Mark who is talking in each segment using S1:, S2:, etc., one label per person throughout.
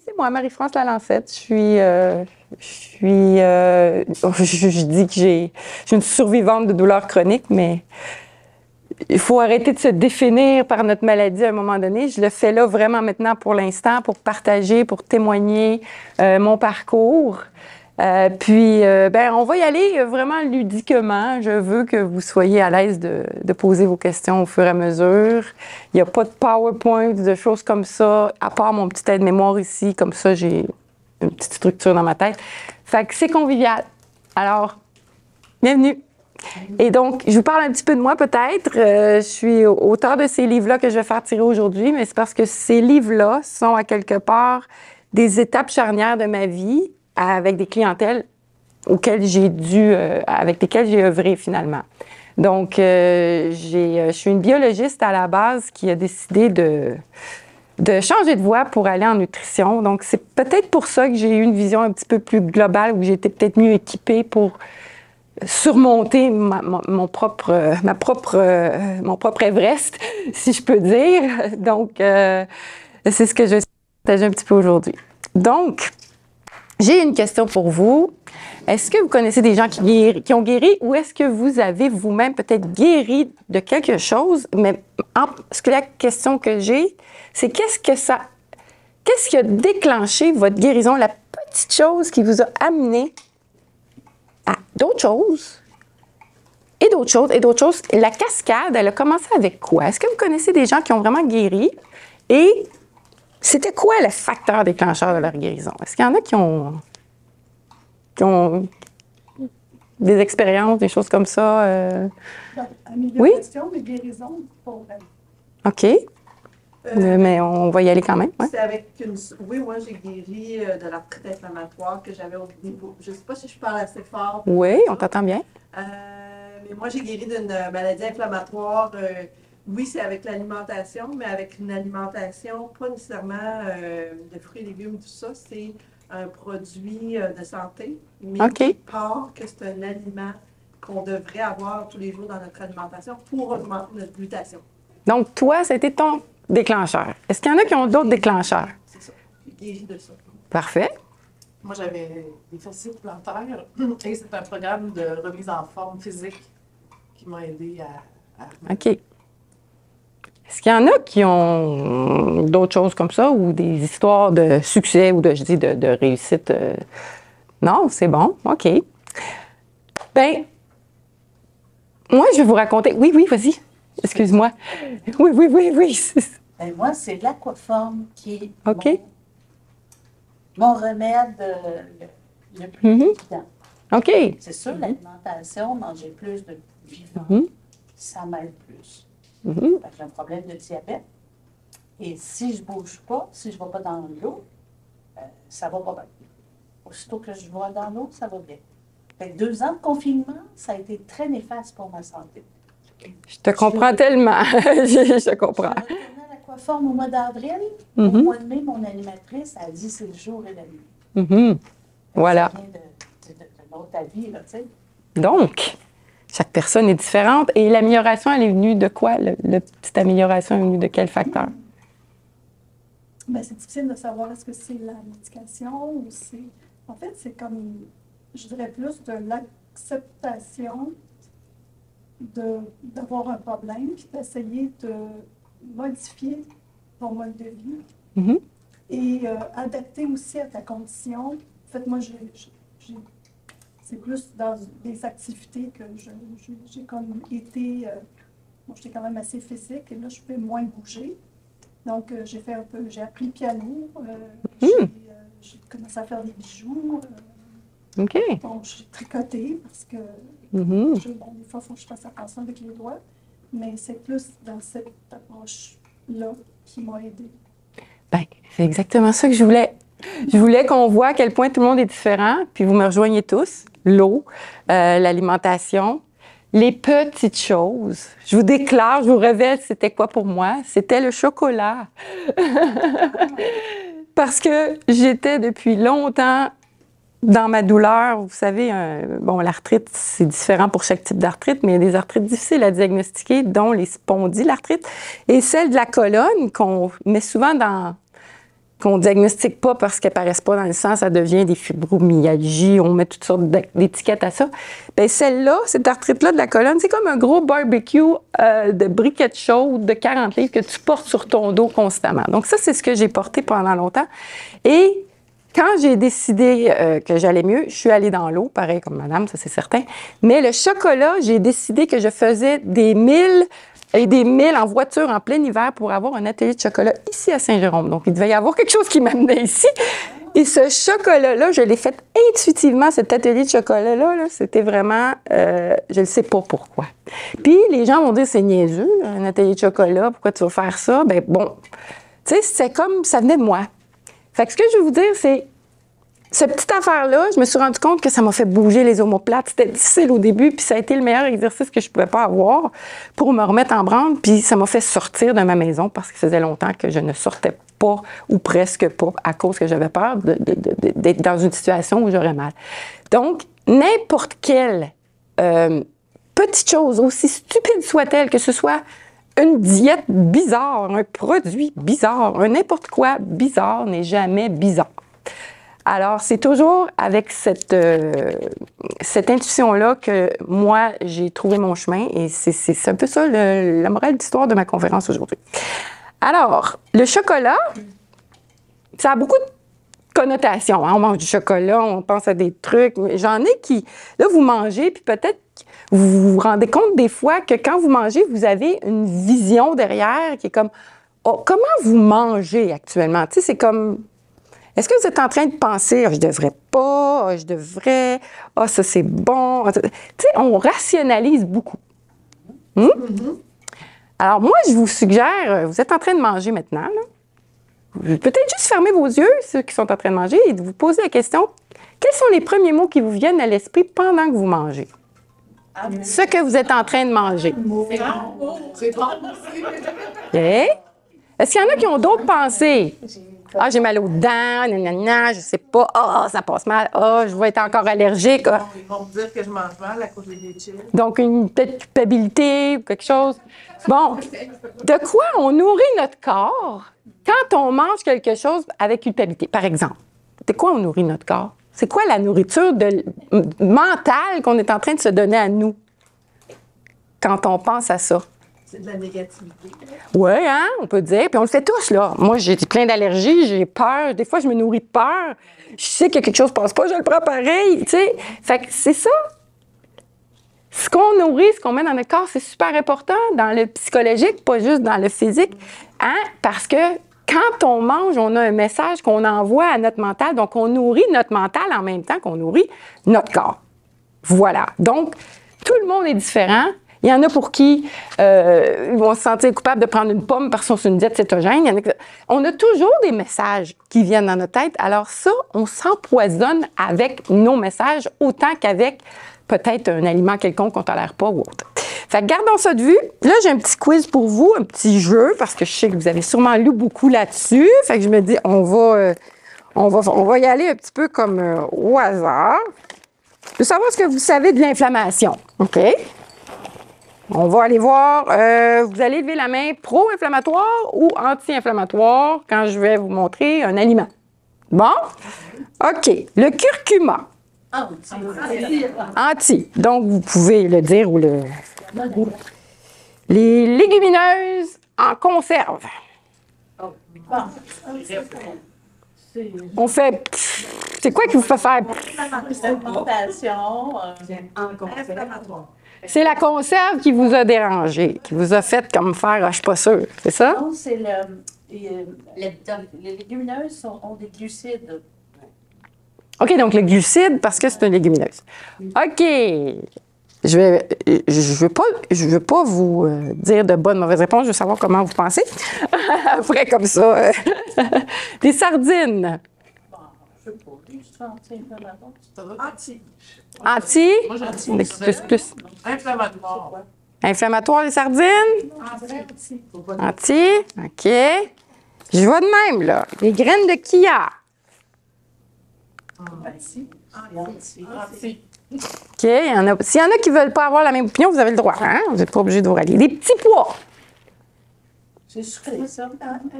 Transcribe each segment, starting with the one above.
S1: C'est moi, Marie-France Lalancette. Je dis que j'ai une survivante de douleurs chroniques, mais il faut arrêter de se définir par notre maladie à un moment donné. Je le fais là vraiment maintenant pour l'instant, pour partager, pour témoigner mon parcours. On va y aller vraiment ludiquement. Je veux que vous soyez à l'aise de poser vos questions au fur et à mesure. Il n'y a pas de PowerPoint, de choses comme ça, à part mon petit aide-mémoire ici. Comme ça, j'ai une petite structure dans ma tête. Fait que c'est convivial. Alors, bienvenue. Et donc, je vous parle un petit peu de moi peut-être. Je suis auteur de ces livres-là que je vais faire tirer aujourd'hui, mais c'est parce que ces livres-là sont à quelque part des étapes charnières de ma vie avec des clientèles avec lesquelles j'ai œuvré finalement. Donc, je suis une biologiste à la base qui a décidé de changer de voie pour aller en nutrition. Donc, c'est peut-être pour ça que j'ai eu une vision un petit peu plus globale, où j'étais peut-être mieux équipée pour surmonter mon propre Everest, si je peux dire. Donc, c'est ce que je vais partager un petit peu aujourd'hui. Donc, j'ai une question pour vous. Est-ce que vous connaissez des gens qui ont guéri, ou est-ce que vous avez vous-même peut-être guéri de quelque chose? Mais la question que j'ai, c'est qu'est-ce qui a déclenché votre guérison, la petite chose qui vous a amené à d'autres choses, et d'autres choses, et d'autres choses. La cascade, elle a commencé avec quoi? Est-ce que vous connaissez des gens qui ont vraiment guéri? Et c'était quoi le facteur déclencheur de leur guérison? Est-ce qu'il y en a qui ont des expériences, des choses comme ça?
S2: Amélioration, mais guérison, pour vrai.
S1: OK. Mais on va y aller quand même. Ouais.
S2: C'est avec Oui, moi, j'ai guéri de l'arthrite inflammatoire que j'avais au niveau... Je ne sais pas si je parle assez fort.
S1: Oui, on t'entend bien.
S2: Mais moi, j'ai guéri d'une maladie inflammatoire. Oui, c'est avec l'alimentation, mais avec une alimentation, pas nécessairement de fruits et légumes, tout ça. C'est un produit de santé, mais qui part que c'est un aliment qu'on devrait avoir tous les jours dans notre alimentation pour augmenter notre glutation.
S1: Donc, toi, c'était ton déclencheur. Est-ce qu'il y en a qui ont d'autres déclencheurs?
S2: C'est ça. J'ai guéri de ça.
S1: Parfait.
S3: Moi, j'avais des fascites plantaires et c'est un programme de remise en forme physique qui m'a aidé à...
S1: OK. Est-ce qu'il y en a qui ont d'autres choses comme ça, ou des histoires de succès ou de réussite? Non, c'est bon. OK. Bien, moi, je vais vous raconter... Oui, vas-y. Excuse-moi. Oui.
S4: Ben moi, c'est l'aquaforme qui est
S1: OK.
S4: mon remède le plus évident.
S1: OK.
S4: C'est sûr, l'alimentation, manger plus de vivants, ça m'aide plus. J'ai un problème de diabète. Et si je ne bouge pas, si je ne vais pas dans l'eau, ça va pas bien. Aussitôt que je vais dans l'eau, ça va bien. Fait que 2 ans de confinement, ça a été très néfaste pour ma santé.
S1: Je te comprends tellement. Je te comprends.
S4: Je suis retournée à l'aquaforme au mois d'avril. Au mois de mai, mon animatrice a dit c'est le jour et la nuit.
S1: Voilà.
S4: Ça vient de notre avis, là, tu sais.
S1: Donc, chaque personne est différente. Et l'amélioration, elle est venue de quoi? La petite amélioration est venue de quel facteur?
S2: Ben, c'est difficile de savoir est-ce que c'est la médication ou c'est... En fait, c'est comme, je dirais plus de l'acceptation d'avoir un problème, puis d'essayer de modifier ton mode de vie et adapter aussi à ta condition. En fait, moi, c'est plus dans des activités que j'ai comme été... Bon, j'étais quand même assez physique, et là, je peux moins bouger. Donc, j'ai appris le piano, j'ai commencé à faire des bijoux.
S1: OK.
S2: Bon, j'ai tricoté parce que, des fois, il faut que je fasse attention avec les doigts. Mais c'est plus dans cette approche-là qui m'a aidée.
S1: Bien, c'est exactement ça que je voulais. Je voulais qu'on voit à quel point tout le monde est différent, puis vous me rejoignez tous. L'eau, l'alimentation, les petites choses. Je vous déclare, je vous révèle, c'était quoi pour moi? C'était le chocolat. Parce que j'étais depuis longtemps dans ma douleur. Vous savez, l'arthrite, c'est différent pour chaque type d'arthrite, mais il y a des arthrites difficiles à diagnostiquer, dont les spondylarthrites et celle de la colonne qu'on met souvent qu'on diagnostique pas parce qu'elles paraissent pas dans le sang, ça devient des fibromyalgies, on met toutes sortes d'étiquettes à ça. Bien, celle-là, cette arthrite-là de la colonne, c'est comme un gros barbecue de briquettes chaudes de 40 livres que tu portes sur ton dos constamment. Donc ça, c'est ce que j'ai porté pendant longtemps. Et quand j'ai décidé que j'allais mieux, je suis allée dans l'eau, pareil comme madame, ça c'est certain. Mais le chocolat, j'ai décidé que je faisais des milles et des milles en voiture en plein hiver pour avoir un atelier de chocolat ici à Saint-Jérôme. Donc, il devait y avoir quelque chose qui m'amenait ici. Et ce chocolat-là, je l'ai fait intuitivement, cet atelier de chocolat-là, là, c'était vraiment, je ne sais pas pourquoi. Puis, les gens vont dire, c'est niaiseux, un atelier de chocolat, pourquoi tu vas faire ça? Ben bon, tu sais, c'est comme, ça venait de moi. Fait que ce que je veux vous dire, c'est, cette petite affaire-là, je me suis rendu compte que ça m'a fait bouger les omoplates. C'était difficile au début, puis ça a été le meilleur exercice que je pouvais pas avoir pour me remettre en branle. Puis ça m'a fait sortir de ma maison parce que ça faisait longtemps que je ne sortais pas ou presque pas à cause que j'avais peur d'être dans une situation où j'aurais mal. Donc, n'importe quelle petite chose, aussi stupide soit-elle, que ce soit une diète bizarre, un produit bizarre, un n'importe quoi bizarre n'est jamais bizarre. Alors, c'est toujours avec cette intuition-là que moi, j'ai trouvé mon chemin et c'est un peu ça la morale d'histoire de ma conférence aujourd'hui. Alors, le chocolat, ça a beaucoup de connotations. Hein? On mange du chocolat, on pense à des trucs. J'en ai qui, là, vous mangez, puis peut-être vous vous rendez compte des fois que quand vous mangez, vous avez une vision derrière qui est comme, oh, comment vous mangez actuellement? Tu sais, c'est comme... Est-ce que vous êtes en train de penser, je devrais pas, je devrais, ça c'est bon. Tu sais, on rationalise beaucoup. Alors moi, je vous suggère, vous êtes en train de manger maintenant, là. Peut-être juste fermer vos yeux, ceux qui sont en train de manger, et de vous poser la question, quels sont les premiers mots qui vous viennent à l'esprit pendant que vous mangez? Ce que vous êtes en train de manger.
S3: C'est bon.
S1: OK? Est-ce qu'il y en a qui ont d'autres pensées? Ah, j'ai mal aux dents, nanana, je sais pas. Ah, ça passe mal. Ah, je vais être encore allergique. Ah.
S3: Ils vont me dire que je mange mal à cause des chips.
S1: Donc, une peut-être culpabilité ou quelque chose. Bon, de quoi on nourrit notre corps quand on mange quelque chose avec culpabilité? Par exemple, de quoi on nourrit notre corps? C'est quoi la nourriture mentale qu'on est en train de se donner à nous quand on pense à ça?
S3: C'est de la négativité.
S1: Oui, hein, on peut dire. Puis on le fait tous, là. Moi, j'ai plein d'allergies, j'ai peur. Des fois, je me nourris de peur. Je sais que quelque chose ne passe pas, je le prends pareil, tu sais. Fait que c'est ça. Ce qu'on nourrit, ce qu'on met dans notre corps, c'est super important dans le psychologique, pas juste dans le physique. Hein? Parce que quand on mange, on a un message qu'on envoie à notre mental. Donc, on nourrit notre mental en même temps qu'on nourrit notre corps. Voilà. Donc, tout le monde est différent. Il y en a pour qui ils vont se sentir coupables de prendre une pomme parce qu'ils sont sur une diète cétogène. On a toujours des messages qui viennent dans notre tête. Alors ça, on s'empoisonne avec nos messages autant qu'avec peut-être un aliment quelconque qu'on ne tolère pas ou autre. Fait que gardons ça de vue. Là, j'ai un petit quiz pour vous, un petit jeu, parce que je sais que vous avez sûrement lu beaucoup là-dessus. Fait que je me dis, on va y aller un petit peu comme au hasard. Je veux savoir ce que vous savez de l'inflammation. OK? On va aller voir, vous allez lever la main pro-inflammatoire ou anti-inflammatoire quand je vais vous montrer un aliment. Bon? OK. Le curcuma. Anti. Donc, vous pouvez le dire ou le... Les légumineuses en conserve. On fait... C'est quoi qui vous fait faire...
S4: Fermentation.
S3: Inflammatoire.
S1: C'est la conserve qui vous a dérangé, qui vous a fait comme faire, je suis pas sûre. C'est ça?
S4: Non, c'est les légumineuses ont des glucides.
S1: OK, donc le glucide, parce que c'est une légumineuse. OK. Je veux pas vous dire de bonnes, mauvaises réponses. Je veux savoir comment vous pensez. Après, comme ça. Des sardines.
S4: Je sais pas, juste anti-inflammatoire.
S3: Anti.
S1: Anti?
S3: Moi, j'ai
S1: Plus.
S3: inflammatoire.
S1: Inflammatoire, les sardines?
S3: Anti.
S1: Anti. OK. Je vais de même, là. Les graines de chia.
S3: Anti.
S1: OK. S'il y en a qui ne veulent pas avoir la même opinion, vous avez le droit. Hein? Vous n'êtes pas obligé de vous rallier. Des petits pois.
S4: C'est sucré, ça.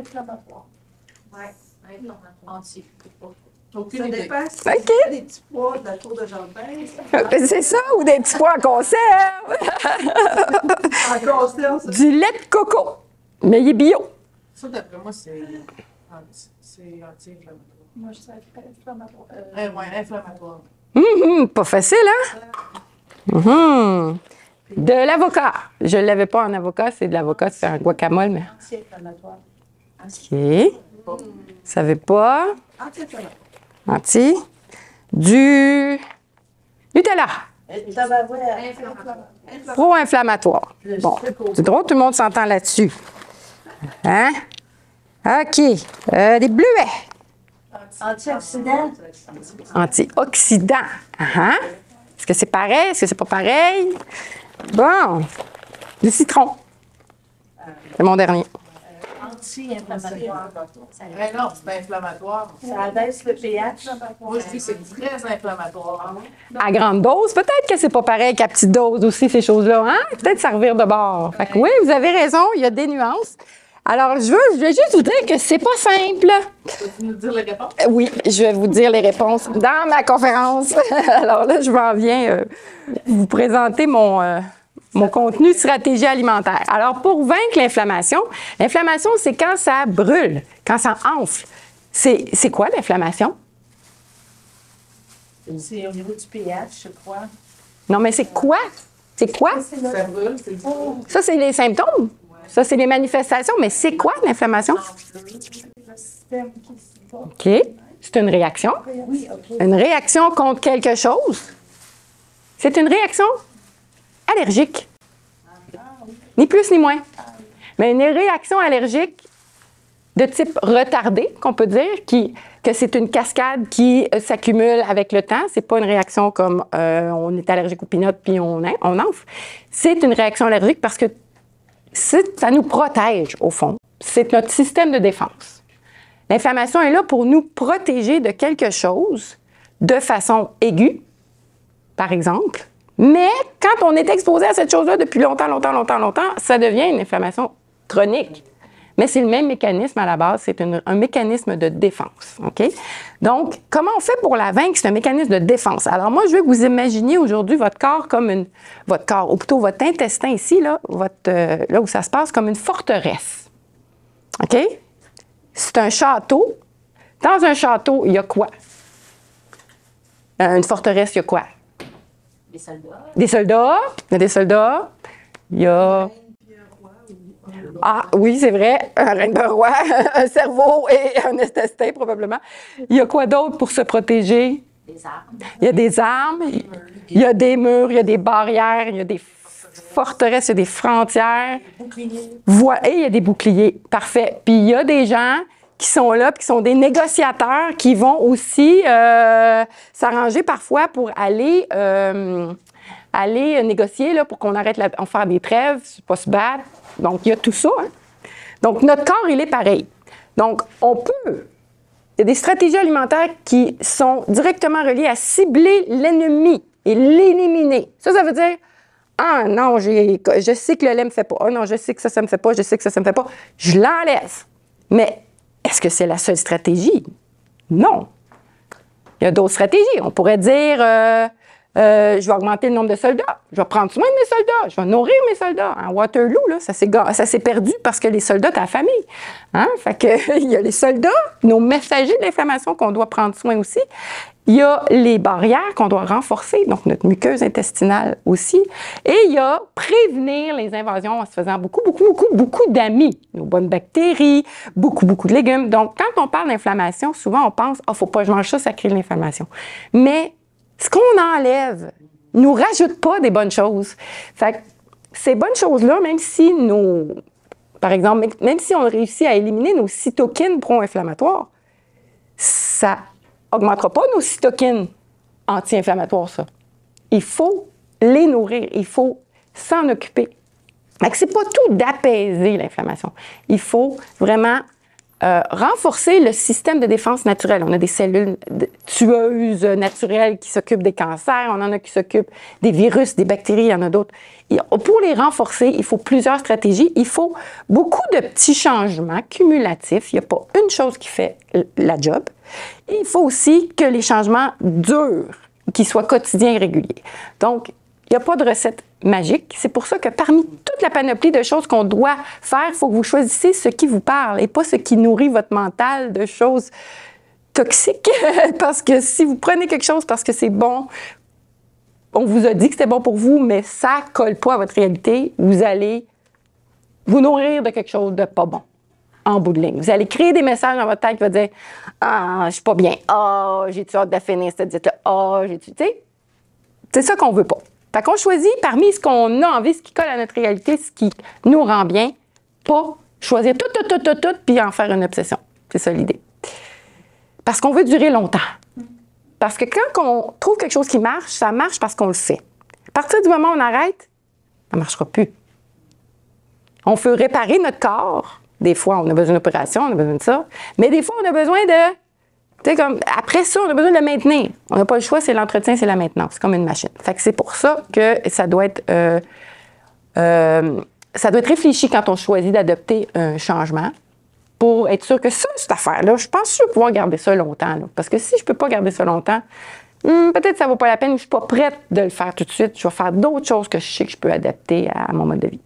S2: Inflammatoire.
S4: Entier.
S3: Aucune
S2: Ça
S3: idée.
S2: dépend si
S1: OK.
S2: c'est des petits pois de la tour de Jean-Baptiste.
S1: C'est ça, ou des petits pois en conserve.
S2: En conserve, ça.
S1: Du lait de coco. Mais il est bio.
S3: Ça, d'après moi, c'est anti-inflammatoire.
S2: Moi, je sais pas inflammatoire.
S3: Ouais, inflammatoire.
S1: Pas facile, hein? De l'avocat. Je ne l'avais pas en avocat, c'est de l'avocat, c'est un guacamole, mais.
S4: Anti-inflammatoire.
S1: OK. Savais pas.
S2: Anti-inflammatoire.
S1: Anti. Du Nutella. Pro-inflammatoire. Bon, c'est drôle, tout le monde s'entend là-dessus. Hein? OK. Des bleuets.
S4: Antioxydant.
S1: Antioxydants. Est-ce que c'est pareil? Est-ce que c'est pas pareil? Bon. Du citron. C'est mon dernier.
S4: Anti-inflammatoire.
S3: Non, c'est inflammatoire.
S4: Ça abaisse le pH.
S3: Moi, je dis que c'est très inflammatoire.
S1: À grande dose, peut-être que c'est pas pareil qu'à petite dose aussi, ces choses-là. Hein? Peut-être servir de bord. Fait que oui, vous avez raison, il y a des nuances. Alors, je vais juste vous dire que c'est pas simple.
S3: Peux-tu nous dire les réponses?
S1: Oui, je vais vous dire les réponses dans ma conférence. Alors là, je m'en viens vous présenter mon contenu stratégie alimentaire. Alors, pour vaincre l'inflammation, c'est quand ça brûle, quand ça enfle. C'est quoi l'inflammation?
S4: C'est au niveau du pH, je crois.
S1: Non, mais c'est quoi? C'est quoi?
S3: Ça brûle, c'est du
S1: Ça, c'est les symptômes. Ça, c'est les manifestations. Mais c'est quoi l'inflammation?
S2: Le système qui se bat.
S1: OK. C'est une réaction.
S4: Oui, OK.
S1: Une réaction contre quelque chose. C'est une réaction allergique. Ni plus ni moins. Mais une réaction allergique de type retardé, qu'on peut dire, que c'est une cascade qui s'accumule avec le temps. C'est pas une réaction comme on est allergique aux peanuts puis on enfle. C'est une réaction allergique parce que ça nous protège, au fond. C'est notre système de défense. L'inflammation est là pour nous protéger de quelque chose de façon aiguë, par exemple. Mais quand on est exposé à cette chose-là depuis longtemps, ça devient une inflammation chronique. Mais c'est le même mécanisme à la base, c'est un mécanisme de défense. OK? Donc, comment on fait pour la vaincre? C'est un mécanisme de défense. Alors, moi, je veux que vous imaginiez aujourd'hui votre corps comme votre corps, ou plutôt votre intestin ici, là où ça se passe, comme une forteresse. OK? C'est un château. Dans un château, il y a quoi? Une forteresse, il y a quoi?
S4: Les soldats.
S1: Des soldats. Il y a des soldats. Il y a... Ah, oui, c'est vrai. Un reine de roi, un cerveau et un intestin, probablement. Il y a quoi d'autre pour se protéger?
S4: Des armes.
S1: Il y a des armes, il y a des murs, il y a des barrières, il y a des forteresses, il y a des frontières.
S4: Boucliers.
S1: Et il y a des boucliers. Parfait. Puis il y a des gens qui sont là, puis qui sont des négociateurs qui vont aussi s'arranger parfois pour aller négocier là, pour qu'on arrête on faire des trêves, pas se battre. Donc, il y a tout ça. Hein? Donc, notre corps, il est pareil. Donc, il y a des stratégies alimentaires qui sont directement reliées à cibler l'ennemi et l'éliminer. Ça veut dire, ah non, je sais que le lait me fait pas. Ah non, je sais que ça me fait pas. Je sais que ça me fait pas. Je l'enlève. Mais est-ce que c'est la seule stratégie? Non. Il y a d'autres stratégies. On pourrait dire, je vais augmenter le nombre de soldats. Je vais prendre soin de mes soldats. Je vais nourrir mes soldats. En Waterloo, là, ça s'est perdu parce que les soldats, t'as la famille. Hein? Fait que, il y a les soldats, nos messagers de l'inflammation qu'on doit prendre soin aussi. Il y a les barrières qu'on doit renforcer, donc notre muqueuse intestinale aussi. Et il y a prévenir les invasions en se faisant beaucoup d'amis. Nos bonnes bactéries, beaucoup de légumes. Donc, quand on parle d'inflammation, souvent on pense, faut pas que je mange ça, ça crée de l'inflammation. Mais ce qu'on enlève ne nous rajoute pas des bonnes choses. Fait que ces bonnes choses-là, même si par exemple, même si on réussit à éliminer nos cytokines pro-inflammatoires, ça augmentera pas nos cytokines anti-inflammatoires, ça. Il faut les nourrir, il faut s'en occuper. Fait que c'est pas tout d'apaiser l'inflammation. Il faut vraiment renforcer le système de défense naturel. On a des cellules tueuses naturelles qui s'occupent des cancers, on en a qui s'occupent des virus, des bactéries, il y en a d'autres. Et pour les renforcer, il faut plusieurs stratégies. Il faut beaucoup de petits changements cumulatifs. Il n'y a pas une chose qui fait la job. Et il faut aussi que les changements durent, qu'ils soient quotidiens et réguliers. Donc, il n'y a pas de recette magique. C'est pour ça que parmi toute la panoplie de choses qu'on doit faire, il faut que vous choisissiez ce qui vous parle et pas ce qui nourrit votre mental de choses toxiques. Parce que si vous prenez quelque chose parce que c'est bon, on vous a dit que c'était bon pour vous, mais ça ne colle pas à votre réalité, vous allez vous nourrir de quelque chose de pas bon en bout de ligne. Vous allez créer des messages dans votre tête qui vont dire « Ah, je suis pas bien. Ah, j'ai-tu hâte de finir cette diète-là. Ah, j'ai-tu... » Tu sais, c'est ça qu'on veut pas. Fait qu'on choisit parmi ce qu'on a envie, ce qui colle à notre réalité, ce qui nous rend bien, pas choisir tout, puis en faire une obsession. C'est ça l'idée. Parce qu'on veut durer longtemps. Parce que quand on trouve quelque chose qui marche, ça marche parce qu'on le fait. À partir du moment où on arrête, ça ne marchera plus. On peut réparer notre corps. Des fois, on a besoin d'opération, on a besoin de ça. Mais des fois, on a besoin de... Tu sais, comme, après ça, on a besoin de le maintenir. On n'a pas le choix, c'est l'entretien, c'est la maintenance. C'est comme une machine. Fait que c'est pour ça que ça doit être réfléchi quand on choisit d'adopter un changement pour être sûr que ça, cette affaire-là, je pense que je vais pouvoir garder ça longtemps. Là. Parce que si je ne peux pas garder ça longtemps, peut-être que ça ne vaut pas la peine ou je ne suis pas prête de le faire tout de suite. Je vais faire d'autres choses que je sais que je peux adapter à mon mode de vie.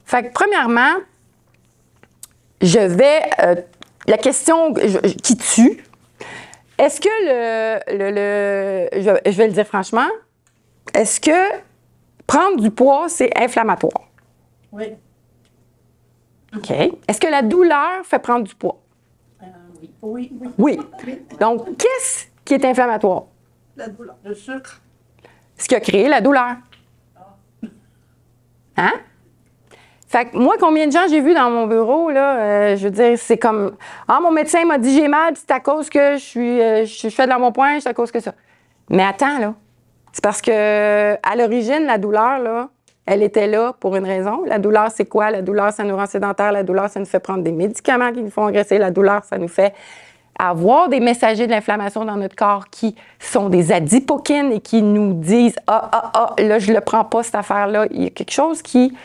S1: Fait que premièrement, je vais... la question qui tue, est-ce que je vais le dire franchement, est-ce que prendre du poids, c'est inflammatoire?
S4: Oui.
S1: OK. Est-ce que la douleur fait prendre du poids?
S4: Oui.
S1: Oui. Donc, qu'est-ce qui est inflammatoire?
S2: La douleur.
S4: Le sucre.
S1: Ce qui a créé la douleur. Hein? Fait que moi, combien de gens j'ai vu dans mon bureau, là, je veux dire, c'est comme, ah, mon médecin m'a dit j'ai mal, c'est à cause que je fais de l'embonpoint, c'est à cause que ça. Mais attends, là, c'est parce que à l'origine, la douleur, là, elle était là pour une raison. La douleur, c'est quoi? La douleur, ça nous rend sédentaires. La douleur, ça nous fait prendre des médicaments qui nous font engraisser. La douleur, ça nous fait avoir des messagers de l'inflammation dans notre corps qui sont des adipokines et qui nous disent « là, je le prends pas, cette affaire-là. » Il y a quelque chose qui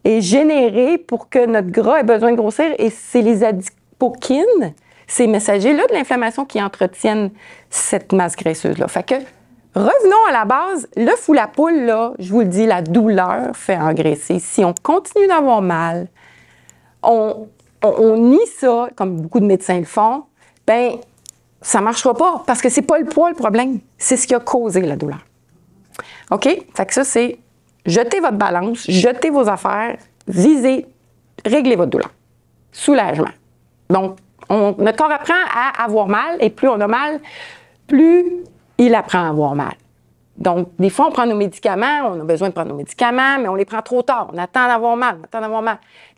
S1: est généré pour que notre gras ait besoin de grossir et c'est les adipokines, ces messagers-là de l'inflammation qui entretiennent cette masse graisseuse-là. Fait que revenons à la base, l'œuf ou la poule, là, je vous le dis, la douleur fait engraisser. Si on continue d'avoir mal, on nie ça, comme beaucoup de médecins le font, bien, ça ne marchera pas parce que c'est pas le poids le problème, c'est ce qui a causé la douleur. OK? Fait que ça, c'est jetez votre balance, jetez vos affaires, visez, réglez votre douleur. Soulagement. Donc, notre corps apprend à avoir mal et plus on a mal, plus il apprend à avoir mal. Donc, des fois, on prend nos médicaments, on a besoin de prendre nos médicaments, mais on les prend trop tard. On attend d'avoir mal,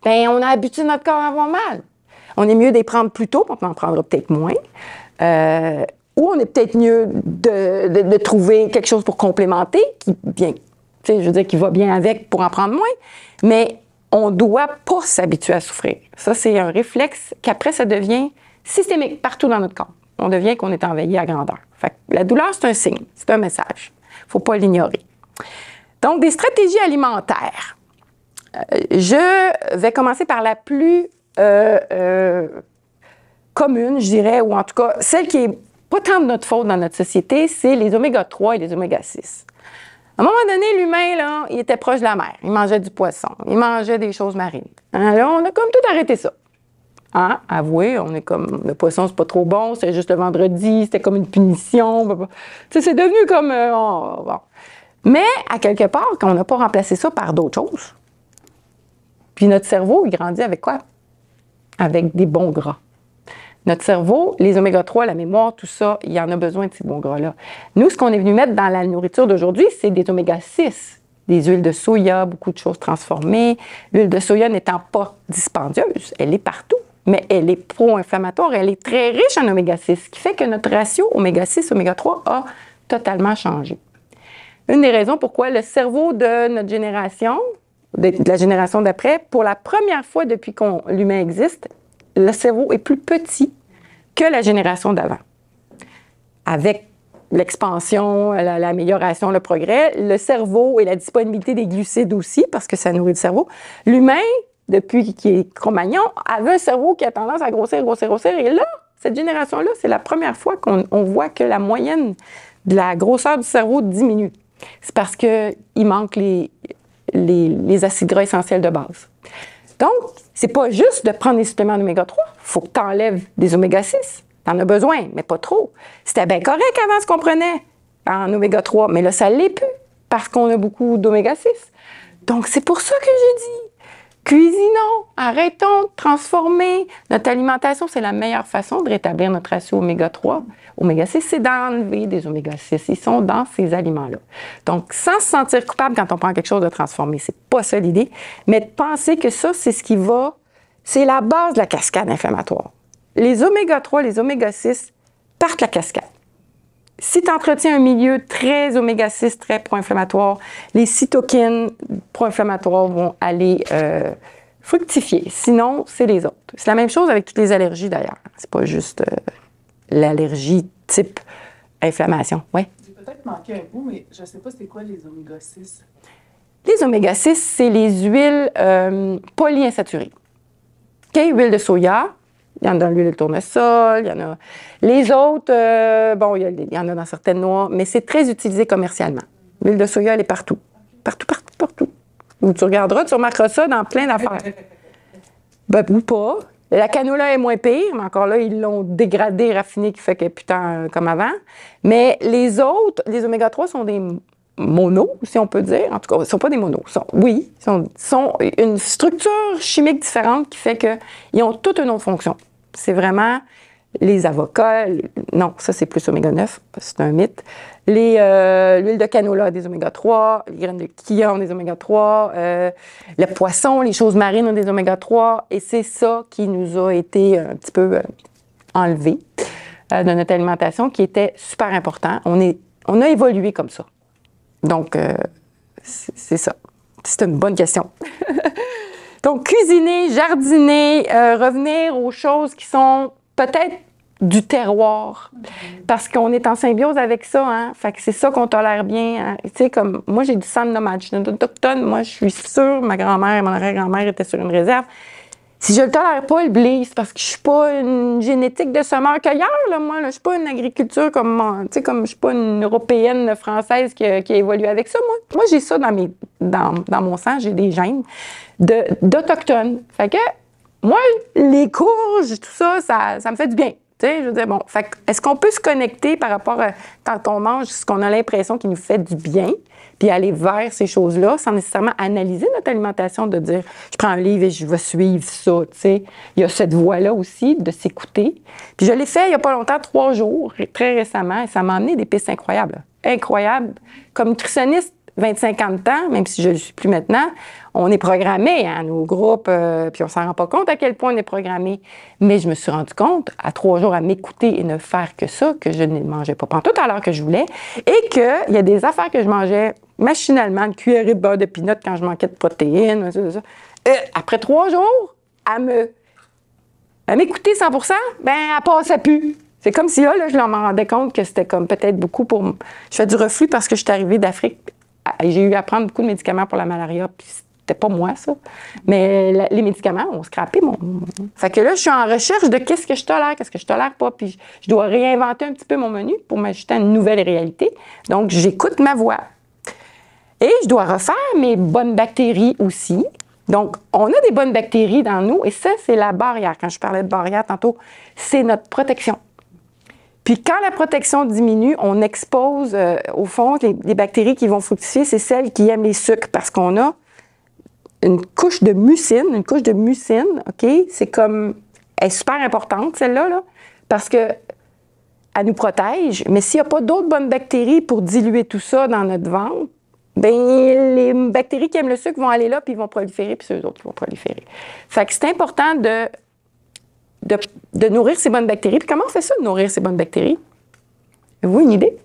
S1: Bien, on a habitué notre corps à avoir mal. On est mieux de les prendre plus tôt, on en prendra peut-être moins. Ou on est peut-être mieux de trouver quelque chose pour complémenter, qui va bien avec pour en prendre moins. Mais on ne doit pas s'habituer à souffrir. Ça, c'est un réflexe qu'après, ça devient systémique partout dans notre corps. On devient qu'on est envahi à grandeur. Fait que la douleur, c'est un signe, c'est un message. Il ne faut pas l'ignorer. Donc, des stratégies alimentaires. Je vais commencer par la plus commune, je dirais, ou en tout cas, celle qui est pas tant de notre faute dans notre société, c'est les oméga 3 et les oméga 6. À un moment donné, l'humain, là, il était proche de la mer. Il mangeait du poisson. Il mangeait des choses marines. Là, on a comme tout arrêté ça. Hein? Avouez, on est comme, le poisson, c'est pas trop bon, c'est juste le vendredi, c'était comme une punition. Tu sais, c'est devenu comme, bon. Mais, à quelque part, quand on n'a pas remplacé ça par d'autres choses, puis notre cerveau, il grandit avec quoi? Avec des bons gras. Notre cerveau, les oméga 3, la mémoire, tout ça, il y en a besoin de ces bons gras-là. Nous, ce qu'on est venu mettre dans la nourriture d'aujourd'hui, c'est des oméga 6, des huiles de soya, beaucoup de choses transformées. L'huile de soya n'étant pas dispendieuse, elle est partout, mais elle est pro-inflammatoire, elle est très riche en oméga 6, ce qui fait que notre ratio oméga 6, oméga 3 a totalement changé. Une des raisons pourquoi le cerveau de notre génération, de la génération d'après, pour la première fois depuis que l'humain existe, le cerveau est plus petit que la génération d'avant. Avec l'expansion, l'amélioration, le progrès, le cerveau et la disponibilité des glucides aussi, parce que ça nourrit le cerveau. L'humain, depuis qu'il est Cro-Magnon, avait un cerveau qui a tendance à grossir. Et là, cette génération-là, c'est la première fois qu'on voit que la moyenne de la grosseur du cerveau diminue. C'est parce qu'il manque les acides gras essentiels de base. Donc, c'est pas juste de prendre des suppléments d'oméga 3. Il faut que tu enlèves des oméga 6. T'en as besoin, mais pas trop. C'était bien correct avant ce qu'on prenait en oméga 3, mais là, ça ne l'est plus parce qu'on a beaucoup d'oméga 6. Donc, c'est pour ça que j'ai dit, cuisinons, arrêtons de transformer. Notre alimentation, c'est la meilleure façon de rétablir notre ratio oméga 3. Oméga 6, c'est d'enlever des oméga 6. Ils sont dans ces aliments-là. Donc, sans se sentir coupable quand on prend quelque chose de transformé, c'est pas ça l'idée, mais de penser que ça, c'est ce qui va, c'est la base de la cascade inflammatoire. Les oméga 3, les oméga 6 partent la cascade. Si tu entretiens un milieu très oméga 6, très pro-inflammatoire, les cytokines pro-inflammatoires vont aller fructifier. Sinon, c'est les autres. C'est la même chose avec toutes les allergies d'ailleurs. C'est pas juste l'allergie type inflammation. Ouais.
S3: J'ai peut-être manqué un bout, mais je ne sais pas c'est quoi les oméga 6.
S1: Les oméga 6, c'est les huiles polyinsaturées. OK, huile de soya. Il y en a dans l'huile de tournesol, il y en a. Les autres, bon, il y en a dans certaines noix, mais c'est très utilisé commercialement. L'huile de soya, elle est partout. Partout. Où tu regarderas, tu remarqueras ça dans plein d'affaires. Ben, ou pas. La canola est moins pire, mais encore là, ils l'ont dégradée, raffinée, qui fait qu'elle est putain comme avant. Mais les autres, les oméga 3 sont des monos, si on peut dire. En tout cas, ils ne sont pas des monos. Ils sont une structure chimique différente qui fait qu'ils ont toute une autre fonction. C'est vraiment les avocats. Non, ça, c'est plus oméga 9. C'est un mythe. L'huile de canola, des oméga 3. Les graines de chia ont des oméga 3. Le poisson, les choses marines ont des oméga 3. Et c'est ça qui nous a été un petit peu enlevé de notre alimentation, qui était super important. On a évolué comme ça. Donc, c'est ça. C'est une bonne question. Donc, cuisiner, jardiner, revenir aux choses qui sont peut-être du terroir. Parce qu'on est en symbiose avec ça, hein. Fait que c'est ça qu'on tolère bien. Hein. Tu sais, comme moi, j'ai du sang de nomade. Je suis une autochtone. Moi, je suis sûre, ma grand-mère et mon arrière-grand-mère étaient sur une réserve. Si je le tolère pas, le blé, c'est parce que je suis pas une génétique de semeur-cueilleur, là, moi. Là. Je suis pas une agriculture comme je suis pas une Européenne française qui a évolué avec ça. Moi j'ai ça dans mon sang, j'ai des gènes d'Autochtones. Fait que, moi, les courges, tout ça, ça me fait du bien. Tu sais, je veux dire, bon, fait que, est-ce qu'on peut se connecter par rapport à quand on mange ce qu'on a l'impression qui nous fait du bien, puis aller vers ces choses-là, sans nécessairement analyser notre alimentation, de dire, je prends un livre et je vais suivre ça, tu sais. Il y a cette voie-là aussi, de s'écouter. Puis je l'ai fait il n'y a pas longtemps, 3 jours, très récemment, et ça m'a amené des pistes incroyables. Incroyables. Comme nutritionniste, 25 ans de temps, même si je ne le suis plus maintenant, on est programmé, hein, nos groupes, puis on ne s'en rend pas compte à quel point on est programmé. Mais je me suis rendu compte, à 3 jours, à m'écouter et ne faire que ça, que je ne mangeais pas pantoute à l'heure que je voulais, et qu'il y a des affaires que je mangeais machinalement, une cuillerée de beurre de pinot quand je manquais de protéines, ça. Après 3 jours, à m'écouter 100%, ben elle passait plus. C'est comme si là, je m'en rendais compte que c'était comme peut-être beaucoup pour... Je fais du reflux parce que je suis arrivée d'Afrique. J'ai eu à prendre beaucoup de médicaments pour la malaria, puis c'était pas moi, ça. Mais les médicaments ont scrappé mon... Fait que là, je suis en recherche de qu'est-ce que je tolère pas, puis je dois réinventer un petit peu mon menu pour m'ajuster à une nouvelle réalité. Donc, j'écoute ma voix. Et je dois refaire mes bonnes bactéries aussi. Donc, on a des bonnes bactéries dans nous, et ça, c'est la barrière. Quand je parlais de barrière tantôt, c'est notre protection. Puis quand la protection diminue, on expose, au fond, les bactéries qui vont fructifier, c'est celles qui aiment les sucres parce qu'on a une couche de mucine. OK? C'est comme... Elle est super importante, celle-là, là, parce qu'elle nous protège. Mais s'il n'y a pas d'autres bonnes bactéries pour diluer tout ça dans notre ventre, bien, les bactéries qui aiment le sucre vont aller là, puis ils vont proliférer, puis c'est eux autres qui vont proliférer. Fait que c'est important de nourrir ces bonnes bactéries. Puis comment on fait ça, de nourrir ces bonnes bactéries? Avez-vous une idée?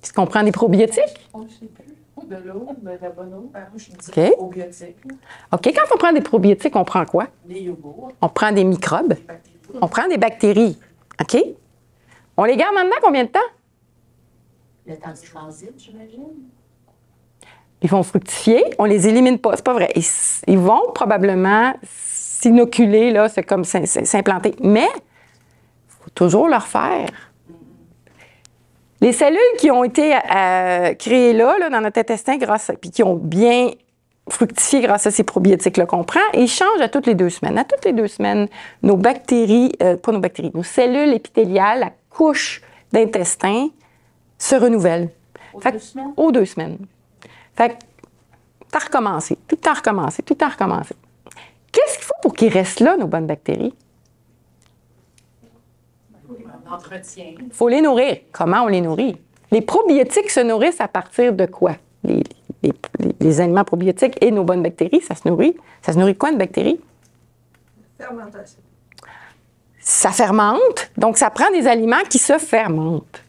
S1: Est-ce qu'on prend des probiotiques?
S4: On ne sait plus.
S3: De l'eau, de la bonne eau.
S4: Ben, moi, je dis
S1: OK.
S4: probiotiques, là.
S1: OK, quand on prend des probiotiques, on prend quoi?
S4: Des yogourts,
S1: On prend des microbes,
S4: des bactéries.
S1: on prend des bactéries. OK? On les garde maintenant combien de temps?
S4: Le temps du transit, j'imagine.
S1: Ils vont fructifier, on les élimine pas, c'est pas vrai. Ils vont probablement s'inoculer, là, c'est comme s'implanter. Mais il faut toujours leur faire. Les cellules qui ont été créées là, dans notre intestin, puis qui ont bien fructifié grâce à ces probiotiques-là qu'on prend, ils changent à toutes les 2 semaines. À toutes les 2 semaines, nos bactéries, pas nos bactéries, nos cellules épithéliales, la couche d'intestin, se renouvellent.
S4: Aux
S1: Fait
S4: 2 semaines?
S1: Aux 2 semaines. Fait que, t'as recommencé, tout a recommencé, tout a recommencé. Qu'est-ce qu'il faut pour qu'ils restent là, nos bonnes bactéries?
S3: Un entretien.
S1: Il faut les nourrir. Comment on les nourrit? Les probiotiques se nourrissent à partir de quoi? Les aliments probiotiques et nos bonnes bactéries, ça se nourrit. Ça se nourrit de quoi, une bactérie?
S2: Fermentation.
S1: Ça fermente, donc ça prend des aliments qui se fermentent.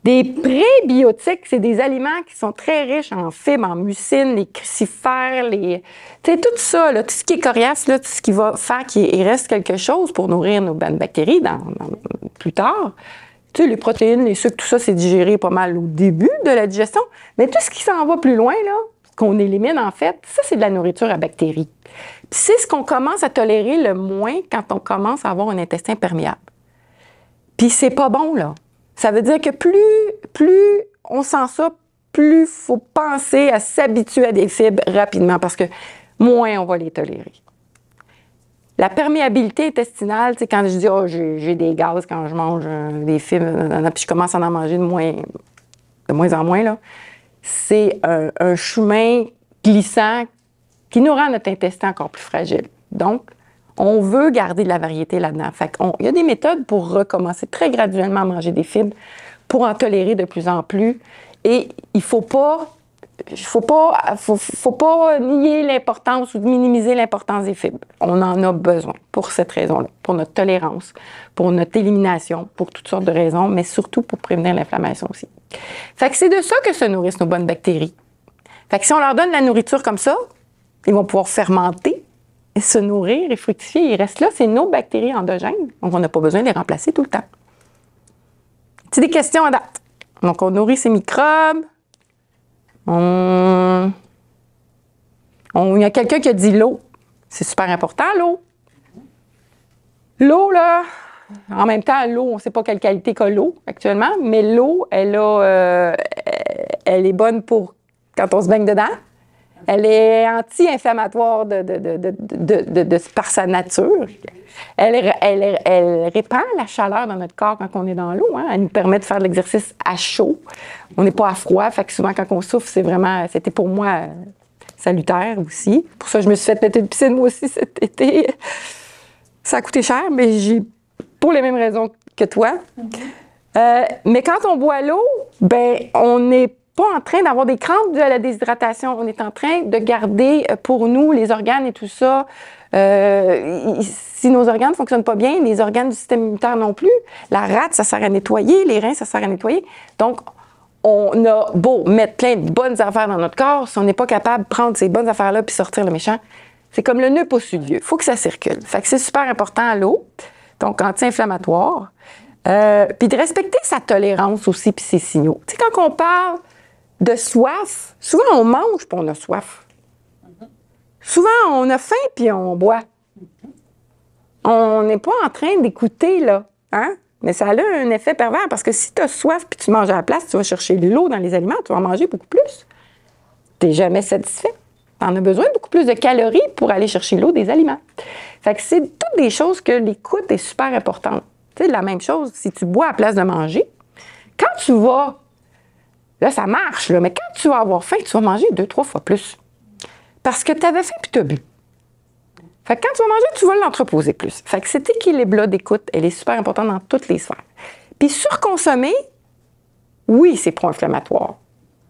S1: Des prébiotiques, c'est des aliments qui sont très riches en fibres, en mucine, les crucifères, tu sais, tout ça, là, tout ce qui est coriace, là, tout ce qui va faire qu'il reste quelque chose pour nourrir nos bonnes bactéries plus tard. Tu sais, les protéines, les sucres, tout ça, c'est digéré pas mal au début de la digestion. Mais tout ce qui s'en va plus loin, là, qu'on élimine en fait, ça, c'est de la nourriture à bactéries. Puis c'est ce qu'on commence à tolérer le moins quand on commence à avoir un intestin perméable. Puis c'est pas bon, là. Ça veut dire que plus on sent ça, plus il faut penser à s'habituer à des fibres rapidement parce que moins on va les tolérer. La perméabilité intestinale, c'est quand je dis « oh, j'ai des gaz quand je mange des fibres », puis je commence à en manger de moins en moins, là, c'est un chemin glissant qui nous rend notre intestin encore plus fragile. Donc, on veut garder de la variété là-dedans. Il y a des méthodes pour recommencer très graduellement à manger des fibres, pour en tolérer de plus en plus. Et il faut pas nier l'importance ou minimiser l'importance des fibres. On en a besoin pour cette raison-là, pour notre tolérance, pour notre élimination, pour toutes sortes de raisons, mais surtout pour prévenir l'inflammation aussi. Fait que c'est de ça que se nourrissent nos bonnes bactéries. Fait que si on leur donne de la nourriture comme ça, ils vont pouvoir fermenter, et se nourrir et fructifier. Ils restent là, c'est nos bactéries endogènes. Donc, on n'a pas besoin de les remplacer tout le temps. C'est des questions à date. Donc, on nourrit ces microbes. Il y a quelqu'un qui a dit l'eau. C'est super important, l'eau. L'eau, là, en même temps, l'eau, on ne sait pas quelle qualité qu'a l'eau actuellement, mais l'eau, elle est bonne pour quand on se baigne dedans. Elle est anti-inflammatoire par sa nature. Elle répand la chaleur dans notre corps quand on est dans l'eau. Hein. Elle nous permet de faire de l'exercice à chaud. On n'est pas à froid. Fait que souvent, quand on souffle, c'était pour moi salutaire aussi. Pour ça, je me suis fait péter de piscine, moi aussi, cet été. Ça a coûté cher, mais pour les mêmes raisons que toi. Mais quand on boit l'eau, on n'est pas en train d'avoir des crampes dues à la déshydratation. On est en train de garder pour nous les organes et tout ça. Si nos organes ne fonctionnent pas bien, les organes du système immunitaire non plus. La rate, ça sert à nettoyer. Les reins, ça sert à nettoyer. Donc, on a beau mettre plein de bonnes affaires dans notre corps, si on n'est pas capable de prendre ces bonnes affaires-là puis sortir le méchant, c'est comme le nœud postulieux. Il faut que ça circule. Fait que c'est super important, l'eau. Donc, anti-inflammatoire. Puis de respecter sa tolérance aussi puis ses signaux. Tu sais, quand on parle de soif, souvent on mange puis on a soif. Souvent on a faim puis on boit. On n'est pas en train d'écouter, là. Hein? Mais ça a un effet pervers parce que si tu as soif puis tu manges à la place, tu vas chercher de l'eau dans les aliments, tu vas en manger beaucoup plus. Tu n'es jamais satisfait. Tu en as besoin de beaucoup plus de calories pour aller chercher l'eau des aliments. Fait que c'est toutes des choses que l'écoute est super importante. Tu sais, la même chose, si tu bois à la place de manger, quand tu vas, là, ça marche, là, mais quand tu vas avoir faim, tu vas manger 2-3 fois plus. Parce que tu avais faim puis tu as bu. Fait que quand tu vas manger, tu vas l'entreposer plus. Fait que cet équilibre-là d'écoute, elle est super importante dans toutes les sphères. Puis surconsommer, oui, c'est pro-inflammatoire.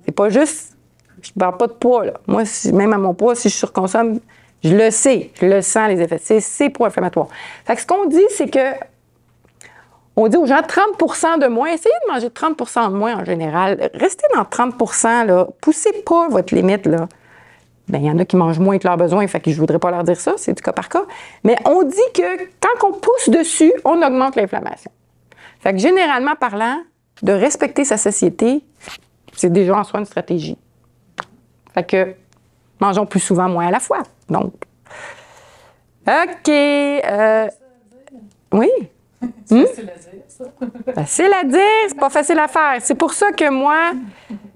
S1: C'est pas juste, je ne parle pas de poids, là. Moi, même à mon poids, si je surconsomme, je le sais, je le sens, les effets. C'est pro-inflammatoire. Fait que ce qu'on dit, c'est que On dit aux gens 30 de moins. Essayez de manger 30 de moins en général. Restez dans 30 là. Poussez pas votre limite, là. Bien, il y en a qui mangent moins que leurs besoins, fait que je ne voudrais pas leur dire ça, c'est du cas par cas. Mais on dit que quand on pousse dessus, on augmente l'inflammation. Fait que généralement parlant, de respecter sa satiété, c'est déjà en soi une stratégie. Fait que mangeons plus souvent, moins à la fois. Donc, OK. Oui.
S3: C'est facile à dire, ça.
S1: Facile à dire, c'est pas facile à faire. C'est pour ça que moi,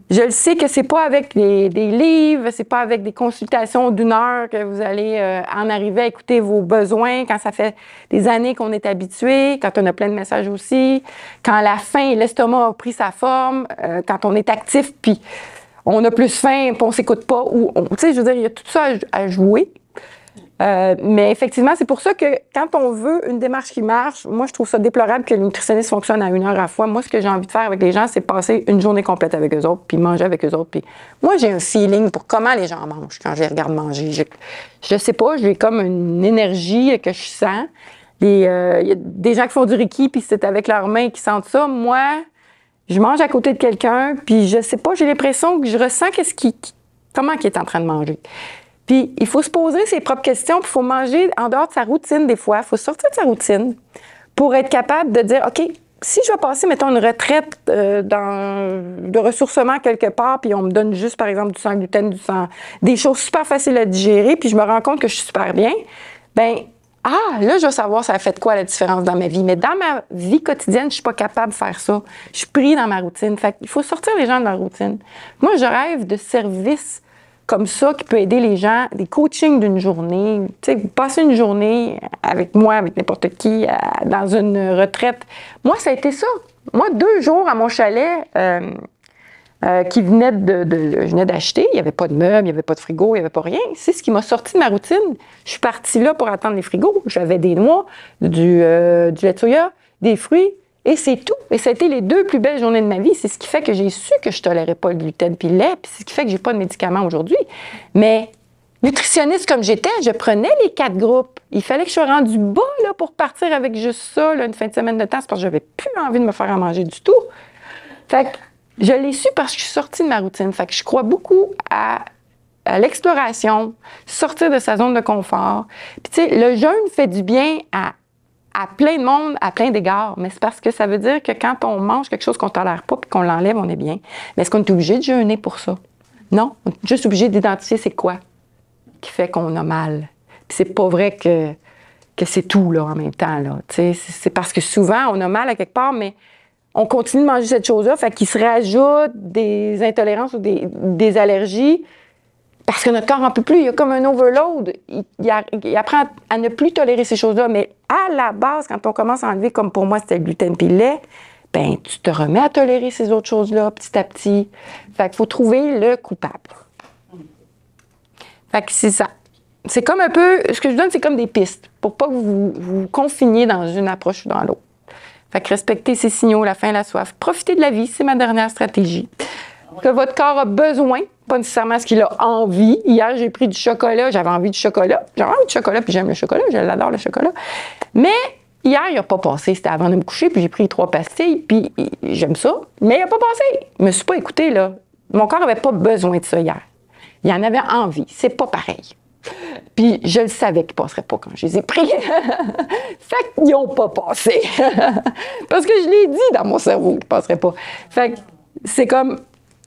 S1: je le sais que c'est pas avec des livres, c'est pas avec des consultations d'1 heure que vous allez en arriver à écouter vos besoins quand ça fait des années qu'on est habitué, quand on a plein de messages aussi, quand la faim et l'estomac ont pris sa forme, quand on est actif puis on a plus faim puis on s'écoute pas ou tu sais, je veux dire, il y a tout ça à jouer. Mais effectivement, c'est pour ça que quand on veut une démarche qui marche, moi, je trouve ça déplorable que le nutritionniste fonctionne à 1 heure à la fois. Moi, ce que j'ai envie de faire avec les gens, c'est passer une journée complète avec eux autres, puis manger avec eux autres. Puis moi, j'ai un feeling pour comment les gens mangent quand je les regarde manger. Je sais pas, j'ai comme une énergie que je sens. Il y a des gens qui font du Reiki, puis c'est avec leurs mains qui sentent ça. Moi, je mange à côté de quelqu'un, puis je sais pas, j'ai l'impression que je ressens comment il est en train de manger. Puis, il faut se poser ses propres questions, puis il faut manger en dehors de sa routine des fois. Il faut sortir de sa routine pour être capable de dire, OK, si je vais passer, mettons, une retraite de ressourcement quelque part, puis on me donne juste, par exemple, du sans gluten, des choses super faciles à digérer, puis je me rends compte que je suis super bien, bien, là, je vais savoir ça a fait quoi la différence dans ma vie. Mais dans ma vie quotidienne, je suis pas capable de faire ça. Je suis pris dans ma routine. Fait qu'il faut sortir les gens de leur routine. Moi, je rêve de services comme ça qui peut aider les gens, des coachings d'une journée. Tu sais, vous passez une journée avec moi, avec n'importe qui, dans une retraite. Moi, ça a été ça. Moi, 2 jours à mon chalet qui venait je venais d'acheter. Il n'y avait pas de meubles, il n'y avait pas de frigo, il n'y avait pas rien. C'est ce qui m'a sorti de ma routine. Je suis partie là pour attendre les frigos. J'avais des noix, du lait de soya, des fruits. Et c'est tout. Et ça a été les 2 plus belles journées de ma vie. C'est ce qui fait que j'ai su que je ne tolérais pas le gluten puis le lait, puis c'est ce qui fait que j'ai pas de médicaments aujourd'hui. Mais nutritionniste comme j'étais, je prenais les 4 groupes. Il fallait que je sois rendue bas là, pour partir avec juste ça, là, une fin de semaine de temps, c'est parce que j'avais plus envie de me faire à manger du tout. Fait que je l'ai su parce que je suis sortie de ma routine. Fait que je crois beaucoup à l'exploration, sortir de sa zone de confort. Puis tu sais, le jeûne fait du bien à plein de monde, à plein d'égards. Mais c'est parce que ça veut dire que quand on mange quelque chose qu'on ne tolère pas puis qu'on l'enlève, on est bien. Mais est-ce qu'on est obligé de jeûner pour ça? Non. On est juste obligé d'identifier c'est quoi qui fait qu'on a mal. Puis c'est pas vrai que c'est tout, là, en même temps, là. Tu sais, c'est parce que souvent, on a mal à quelque part, mais on continue de manger cette chose-là, fait qu'il se rajoute des intolérances ou des allergies parce que notre corps n'en peut plus. Il y a comme un overload. Il apprend à ne plus tolérer ces choses-là. Mais à la base, quand on commence à enlever, comme pour moi, c'était le gluten puis le lait, bien, tu te remets à tolérer ces autres choses-là petit à petit. Fait qu'il faut trouver le coupable. Fait que c'est ça. C'est comme un peu... Ce que je donne, c'est comme des pistes pour pas que vous vous confiniez dans une approche ou dans l'autre. Fait que respecter ses signaux, la faim, la soif. Profitez de la vie, c'est ma dernière stratégie. Que votre corps a besoin, pas nécessairement ce qu'il a envie. Hier, j'ai pris du chocolat, j'avais envie de chocolat. J'avais envie de chocolat, puis j'aime le chocolat, je l'adore le chocolat. Mais hier, il n'a pas passé, c'était avant de me coucher, puis j'ai pris 3 pastilles, puis j'aime ça, mais il n'a pas passé. Je me suis pas écoutée, là. Mon corps n'avait pas besoin de ça hier. Il en avait envie, c'est pas pareil. Puis je le savais qu'ils ne passeraient pas quand je les ai pris. Fait qu'ils n'ont pas passé. Parce que je l'ai dit dans mon cerveau qu'ils ne passeraient pas. Fait que c'est comme...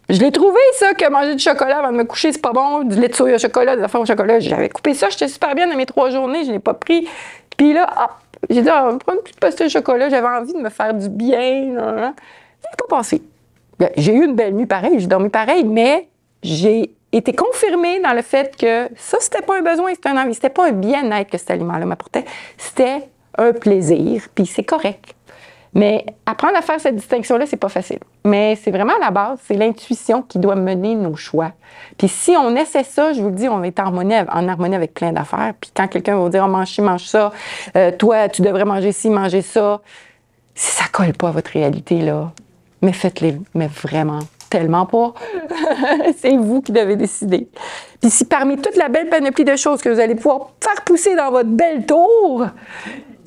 S1: Je l'ai trouvé, ça, que manger du chocolat avant de me coucher, c'est pas bon. Du lait de soya au chocolat, des affaires au chocolat. J'avais coupé ça, j'étais super bien dans mes 3 journées, je ne l'ai pas pris. Puis là, hop, j'ai dit, on va prendre une petite pastille de chocolat. J'avais envie de me faire du bien. Ça n'est pas passé. J'ai eu une belle nuit pareil, j'ai dormi pareil, mais j'ai été confirmée dans le fait que ça, c'était pas un besoin, c'était un envie. C'était pas un bien-être que cet aliment-là m'apportait. C'était un plaisir, puis c'est correct. Mais apprendre à faire cette distinction-là, c'est pas facile. Mais c'est vraiment à la base, c'est l'intuition qui doit mener nos choix. Puis si on essaie ça, je vous le dis, on est en harmonie avec plein d'affaires. Puis quand quelqu'un va vous dire, oh, mange ci, mange ça, toi, tu devrais manger ci, manger ça, si ça colle pas à votre réalité, là, mais faites-les, mais vraiment, tellement pas. C'est vous qui devez décider. Puis si parmi toute la belle panoplie de choses que vous allez pouvoir faire pousser dans votre belle tour,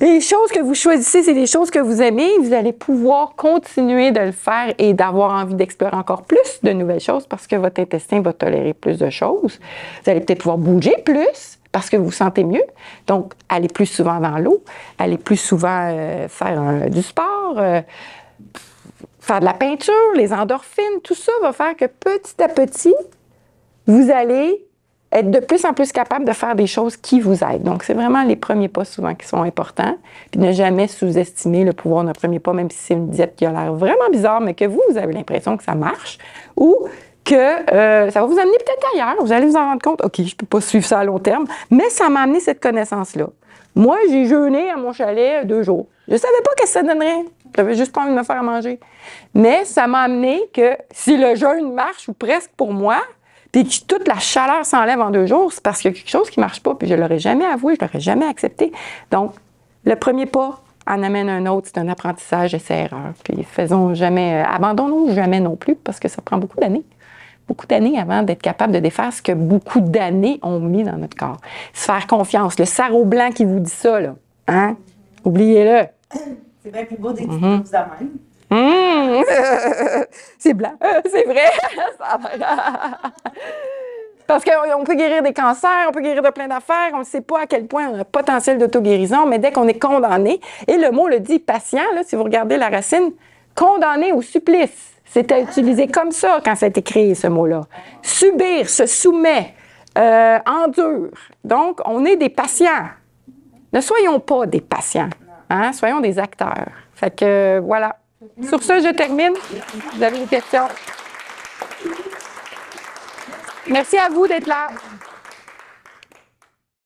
S1: Les choses que vous choisissez, c'est des choses que vous aimez. Vous allez pouvoir continuer de le faire et d'avoir envie d'explorer encore plus de nouvelles choses parce que votre intestin va tolérer plus de choses. Vous allez peut-être pouvoir bouger plus parce que vous vous sentez mieux. Donc, allez plus souvent dans l'eau, allez plus souvent faire du sport, faire de la peinture, les endorphines, tout ça va faire que petit à petit, vous allez être de plus en plus capable de faire des choses qui vous aident. Donc, c'est vraiment les premiers pas souvent qui sont importants. Puis ne jamais sous-estimer le pouvoir d'un premier pas, même si c'est une diète qui a l'air vraiment bizarre, mais que vous avez l'impression que ça marche ou que ça va vous amener peut-être ailleurs. Vous allez vous en rendre compte, OK, je ne peux pas suivre ça à long terme, mais ça m'a amené cette connaissance-là. Moi, j'ai jeûné à mon chalet 2 jours. Je ne savais pas ce que ça donnerait. J'avais juste pas envie de me faire à manger. Mais ça m'a amené que si le jeûne marche, ou presque pour moi, puis que toute la chaleur s'enlève en 2 jours, c'est parce qu'il y a quelque chose qui ne marche pas, puis je ne l'aurais jamais avoué, je ne l'aurais jamais accepté. Donc, le premier pas en amène un autre, c'est un apprentissage, essai-erreur. Puis abandonnons jamais non plus, parce que ça prend beaucoup d'années. Beaucoup d'années avant d'être capable de défaire ce que beaucoup d'années ont mis dans notre corps. Se faire confiance. Le sarreau blanc qui vous dit ça, là, hein? Oubliez-le.
S4: C'est bien plus beau des petites blouses de même.
S1: C'est blanc, c'est vrai. Parce qu'on peut guérir des cancers, on peut guérir de plein d'affaires, on ne sait pas à quel point on a un potentiel d'auto-guérison, mais dès qu'on est condamné, et le mot le dit, patient, là, si vous regardez la racine, condamné au supplice. C'était utilisé comme ça quand ça a été créé, ce mot-là. Subir, se soumet, endure. Donc, on est des patients. Ne soyons pas des patients, hein? Soyons des acteurs. Fait que, voilà. Sur ce, je termine. Vous avez des questions? Merci à vous d'être là.